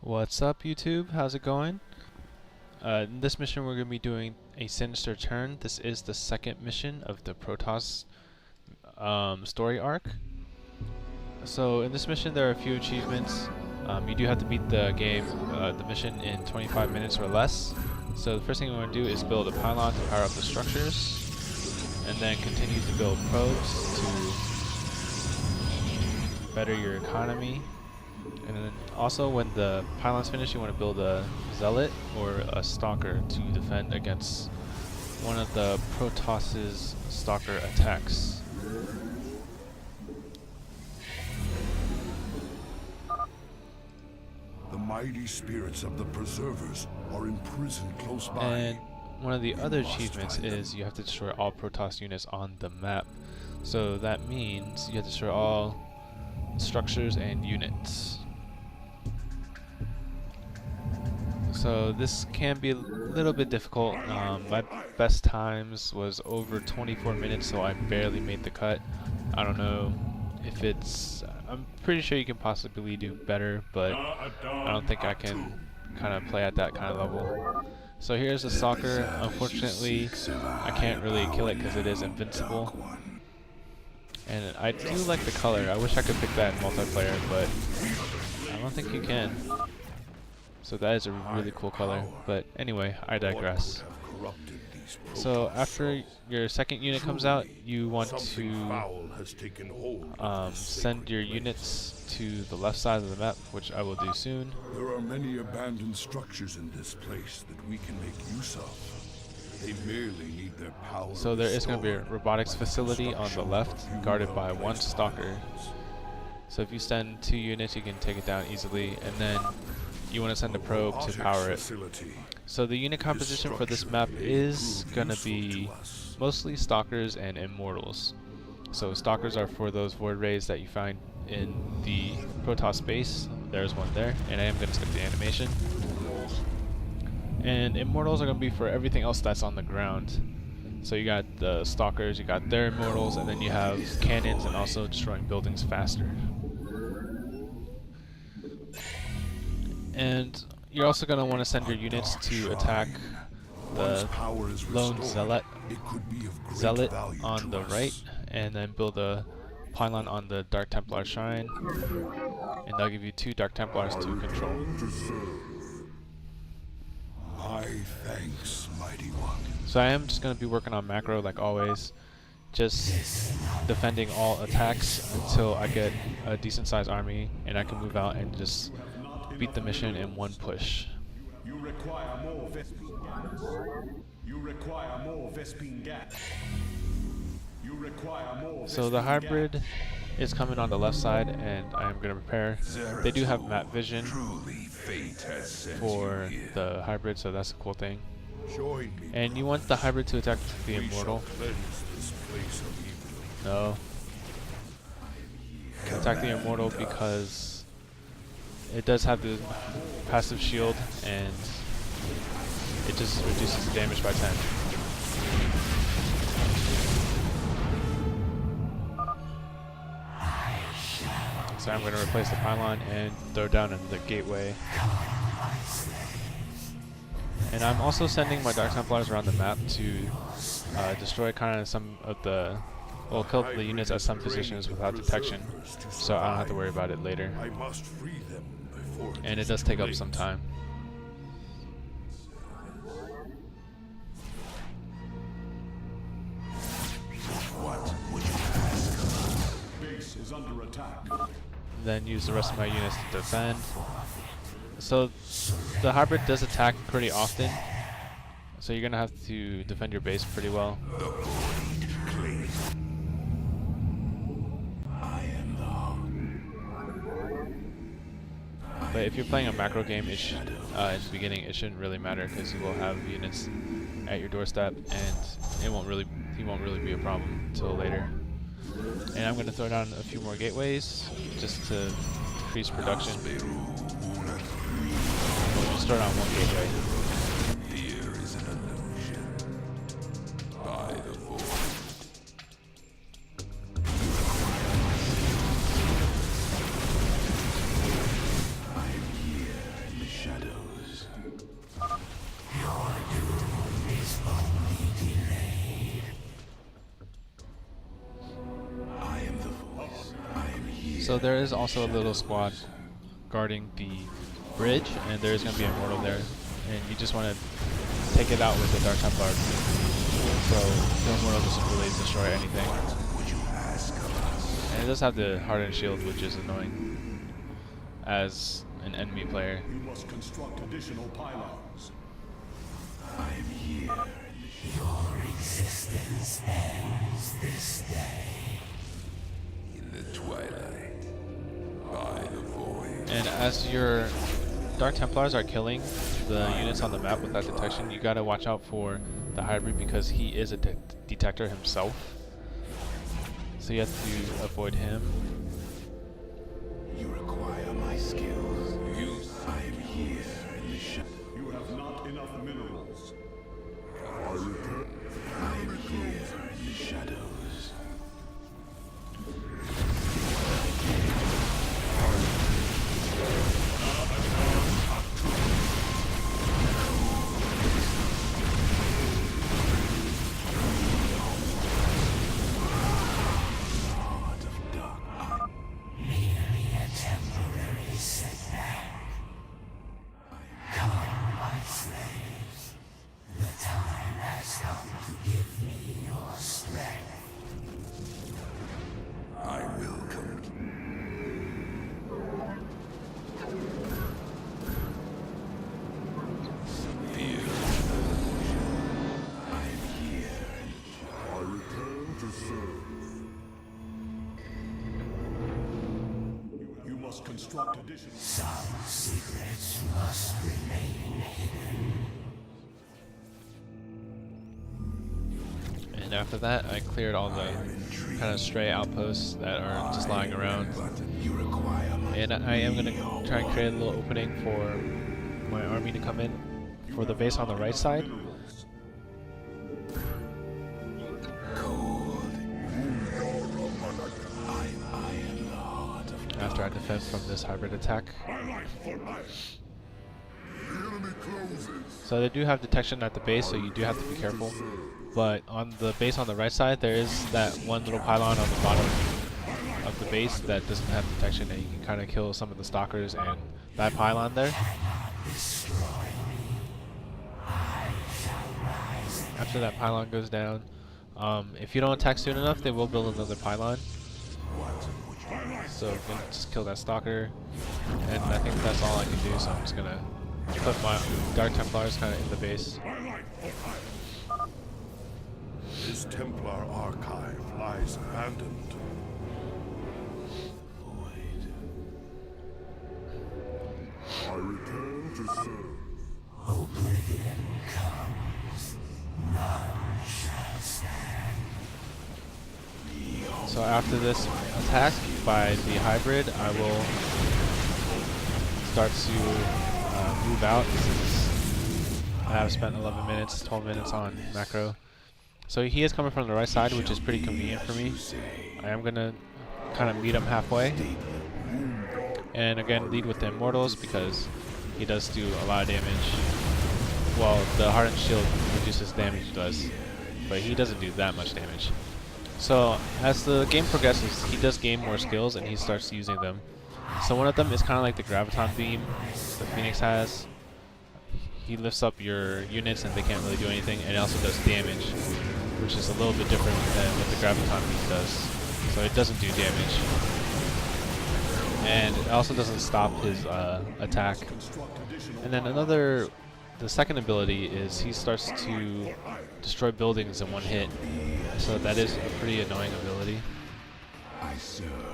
What's up, YouTube? How's it going? In this mission we're going to be doing a Sinister turn. This is the second mission of the Protoss story arc. So in this mission there are a few achievements. You do have to beat the mission in 25 minutes or less. So the first thing we want to do is build a pylon to power up the structures, and then continue to build probes to better your economy. And then also when the pylon's finished, you want to build a zealot or a stalker to defend against one of the Protoss's stalker attacks. The mighty spirits of the preservers are imprisoned close by. And one of the other achievements is you have to destroy all Protoss units on the map. So that means you have to destroy all structures and units. So this can be a little bit difficult. My best times was over 24 minutes, so I barely made the cut. I don't know if I'm pretty sure you can possibly do better, but I don't think I can kind of play at that kind of level. So here's the stalker. Unfortunately, I can't really kill it because it is invincible. And I do like the color. I wish I could pick that in multiplayer, but I don't think you can. So that is a really cool color. But anyway, I digress. So after your second unit comes out, you want to send your units to the left side of the map, which I will do soon. There are many abandoned structures in this place that we can make use of. They merely need their power. So there is going to be a robotics facility on the left, guarded by one stalker. So if you send 2 units, you can take it down easily, and then you want to send a probe to power it. So the unit composition for this map is going to be mostly stalkers and immortals. So stalkers are for those void rays that you find in the Protoss base. There's one there, and I am going to skip the animation. And immortals are going to be for everything else that's on the ground. So you got the stalkers, you got their immortals, and then you have cannons and also destroying buildings faster. And you're also going to want to send your units to attack the lone zealot on the right, and then build a pylon on the Dark Templar shrine, and they'll give you 2 Dark Templars to control. My thanks, mighty one. So I am just going to be working on macro like always, just defending all attacks until I get a decent sized army and I can move out and just beat the mission in one push. You require more Vespene gas. You require more Vespene gas. You require more. So the hybrid is coming on the left side, and I am going to prepare. They do have map vision for the hybrid, so that's a cool thing. And you want the hybrid to attack the immortal. No. Attack the immortal because it does have the passive shield, and it just reduces the damage by 10. So I'm going to replace the pylon and throw down in the gateway. And I'm also sending my Dark Templars around the map to destroy kind of some of the, well, kill the units at some positions without detection, so I don't have to worry about it later. And it does take up some time. What would you ask? Base is under attack. Then use the rest of my units to defend. So the hybrid does attack pretty often, so you're gonna have to defend your base pretty well. But if you're playing a macro game, it should, in the beginning, it shouldn't really matter because you will have units at your doorstep, and he won't really be a problem until later. And I'm going to throw down a few more gateways just to increase production. We'll just throw down one gateway. Here is an illusion. By the void. So there is also a little squad guarding the bridge, and there is going to be a mortal there, and you just want to take it out with the Dark Templar. So the mortal doesn't really destroy anything. And it does have the hardened shield, which is annoying as an enemy player. You must construct additional pylons. I am here. Your existence ends this day. In the twilight, by the void. And as your Dark Templars are killing the units on the map without detection, you gotta watch out for the hybrid because he is a detector himself. So you have to avoid him. You require my skills. I am here in the shadow. You have not enough minerals. I am here in the shadows. I will come. Fear. I am here. I return to serve. You must construct additional. Some secrets must remain hidden. And after that, I cleared all the kind of stray outposts that are just lying around. You require my And I am going to try and create a little opening for my army to come in for the base on the right side. cold. I am the heart of After I defend from this hybrid attack. So they do have detection at the base, so you do have to be careful. But on the base on the right side, there is that one little pylon on the bottom of the base that doesn't have detection, and you can kind of kill some of the stalkers and that pylon there. After that pylon goes down, if you don't attack soon enough, they will build another pylon. So I'm gonna just kill that stalker, and I think that's all I can do. So I'm just gonna put my Dark Templars kind of in the base. This Templar archive lies abandoned. I return to serve. oblivion comes. None shall stand. So after this attack by the hybrid, I will start to move out. I have spent 11 minutes, 12 minutes on macro. So he is coming from the right side, which is pretty convenient for me. I am going to kind of meet him halfway. And again, lead with the Immortals because he does do a lot of damage. Well, the Hardened Shield reduces damage does, but he doesn't do that much damage. So as the game progresses, he does gain more skills and he starts using them. So one of them is kind of like the Graviton Beam the Phoenix has. He lifts up your units and they can't really do anything, and it also does damage, which is a little bit different than what the Graviton Beam does. So it doesn't do damage. And it also doesn't stop his attack. And then the second ability is he starts to destroy buildings in one hit. So that is a pretty annoying ability.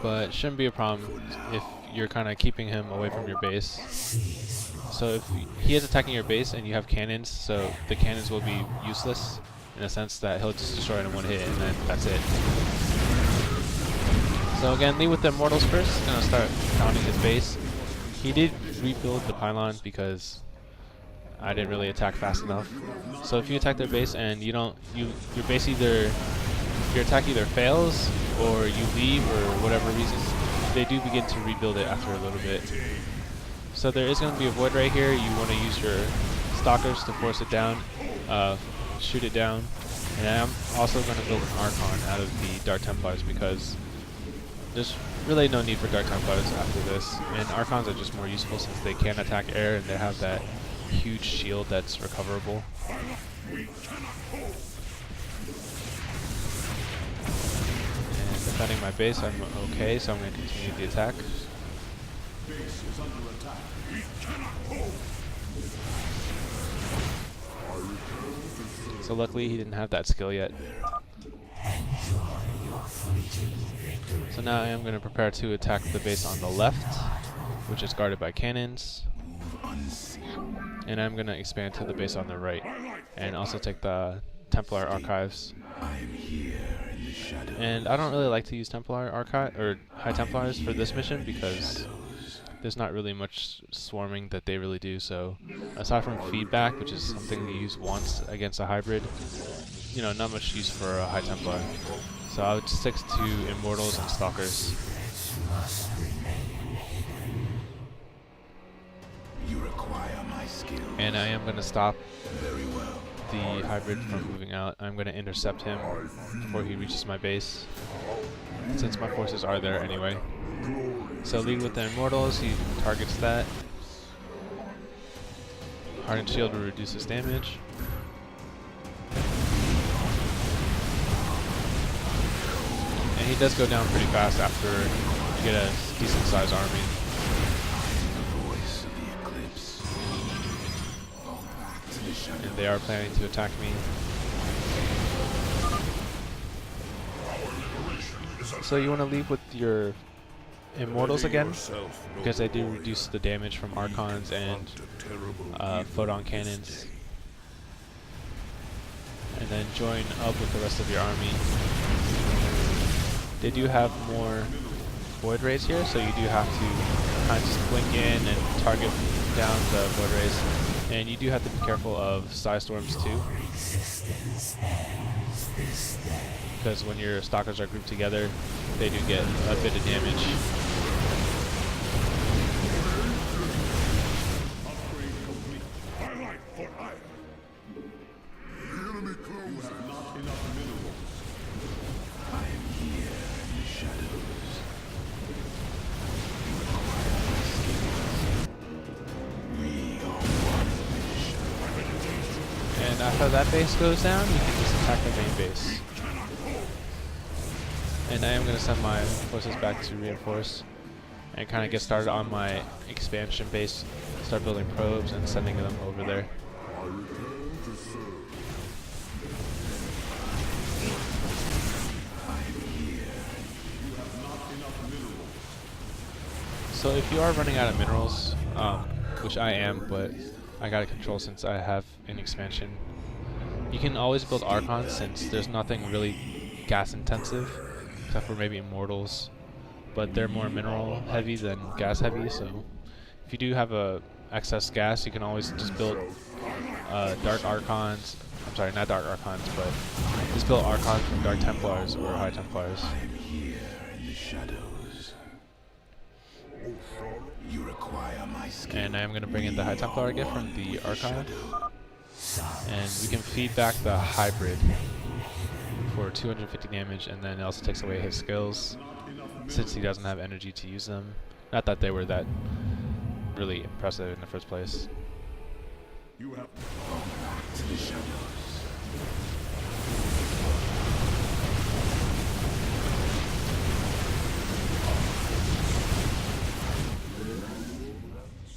But shouldn't be a problem if you're kind of keeping him away from your base. So if he is attacking your base and you have cannons, so the cannons will be useless in the sense that he'll just destroy it in one hit and then that's it. So again, lead with the Immortals first. Gonna start pounding his base. He did rebuild the pylon because I didn't really attack fast enough. So if you attack their base and you don't, your base either, your attack either fails or you leave or whatever reasons, they do begin to rebuild it after a little bit. So there is going to be a void right here. You want to use your stalkers to force it down, shoot it down. And I'm also going to build an Archon out of the Dark Templars because there's really no need for Dark Templars after this, and Archons are just more useful since they can attack air and they have that huge shield that's recoverable. And defending my base, I'm okay, so I'm going to continue the attack. So luckily he didn't have that skill yet. So now I am going to prepare to attack the base on the left, which is guarded by cannons. And I'm going to expand to the base on the right, and also take the Templar archives. And I don't really like to use Templar archive or High Templars for this mission because there's not really much swarming that they really do. So aside from feedback, which is something you use once against a hybrid, you know, not much use for a High Templar. So I would stick to Immortals and Stalkers. And I am going to stop the hybrid from moving out. I'm going to intercept him before he reaches my base, since my forces are there anyway. So lead with the Immortals, he targets that. Hardened Shield will reduce his damage. And he does go down pretty fast after you get a decent sized army. And they are planning to attack me. So you want to leave with your Immortals again, because they do reduce the damage from Archons and photon cannons. And then join up with the rest of your army. They do have more Void Rays here, so you do have to kind of just blink in and target down the Void Rays. And you do have to be careful of Psi Storms too, because when your Stalkers are grouped together, they do get a bit of damage. And after that base goes down, you can just attack the main base. And I am going to send my forces back to reinforce and kind of get started on my expansion base, start building probes and sending them over there. So if you are running out of minerals, which I am, but I gotta control since I have an expansion, you can always build Archons since there's nothing really gas intensive, except for maybe Immortals, but they're more mineral heavy than gas heavy, so if you do have a excess gas, you can always just build Dark Archons, I'm sorry, not Dark Archons, but just build Archons from Dark Templars or High Templars. And I am going to bring in the High Templar again from the archive, and we can feed back the hybrid for 250 damage, and then it also takes away his skills since he doesn't have energy to use them. Not that they were that really impressive in the first place. You have to the shadows.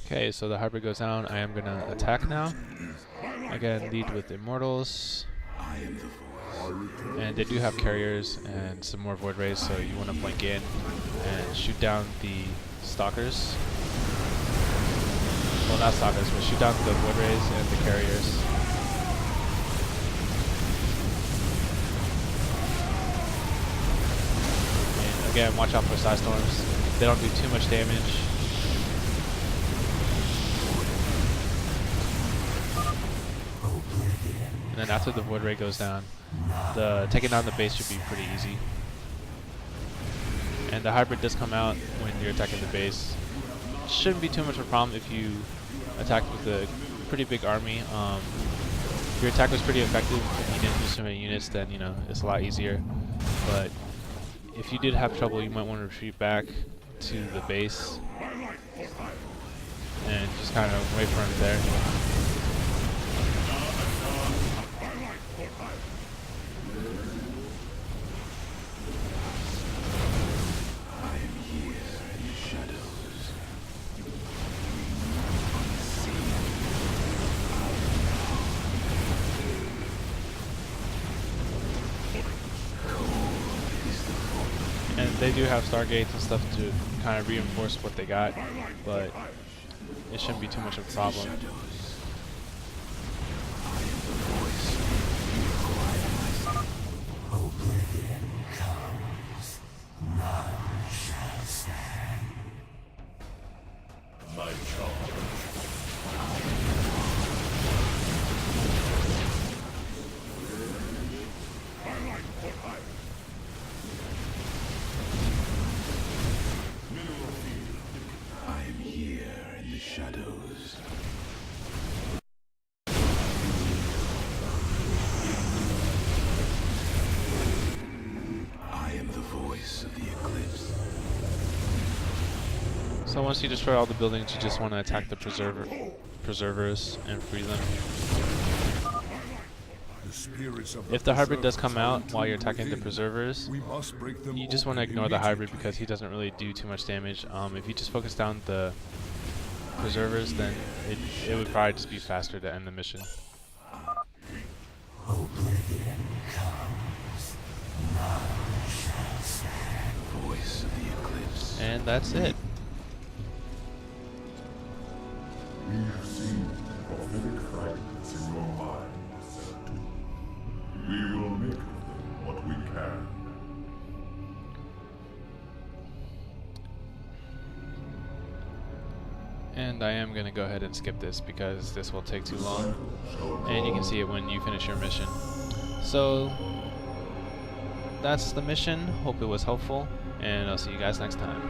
Okay, so the hybrid goes down. I am going to attack now. Again, lead with Immortals. And they do have carriers and some more Void Rays, so you want to blink in and shoot down the Stalkers. Well, not Stalkers, but shoot down the Void Rays and the carriers. And again, watch out for Psi Storms. They don't do too much damage. And then after the Void Ray goes down, taking down the base should be pretty easy. And the hybrid does come out when you're attacking the base. Shouldn't be too much of a problem if you attacked with a pretty big army. If your attack was pretty effective and you didn't lose so many units, then you know it's a lot easier. But if you did have trouble, you might want to retreat back to the base and just kind of wait for him there. And they do have stargates and stuff to kind of reinforce what they got, but it shouldn't be too much of a problem. My charge. I am here in the shadows. I am the voice of the eclipse. So once you destroy all the buildings, you just want to attack the preservers and free them. If the hybrid does come out while you're attacking the preservers, you just want to ignore the hybrid because he doesn't really do too much damage. If you just focus down the preservers, then it would probably just be faster to end the mission. Voice of the eclipse. And that's it. We have seen prophetic fragments in your mind, Sinister. We will make of them what we can. And I am going to go ahead and skip this because this will take too long. And you can see it when you finish your mission. So that's the mission. Hope it was helpful, and I'll see you guys next time.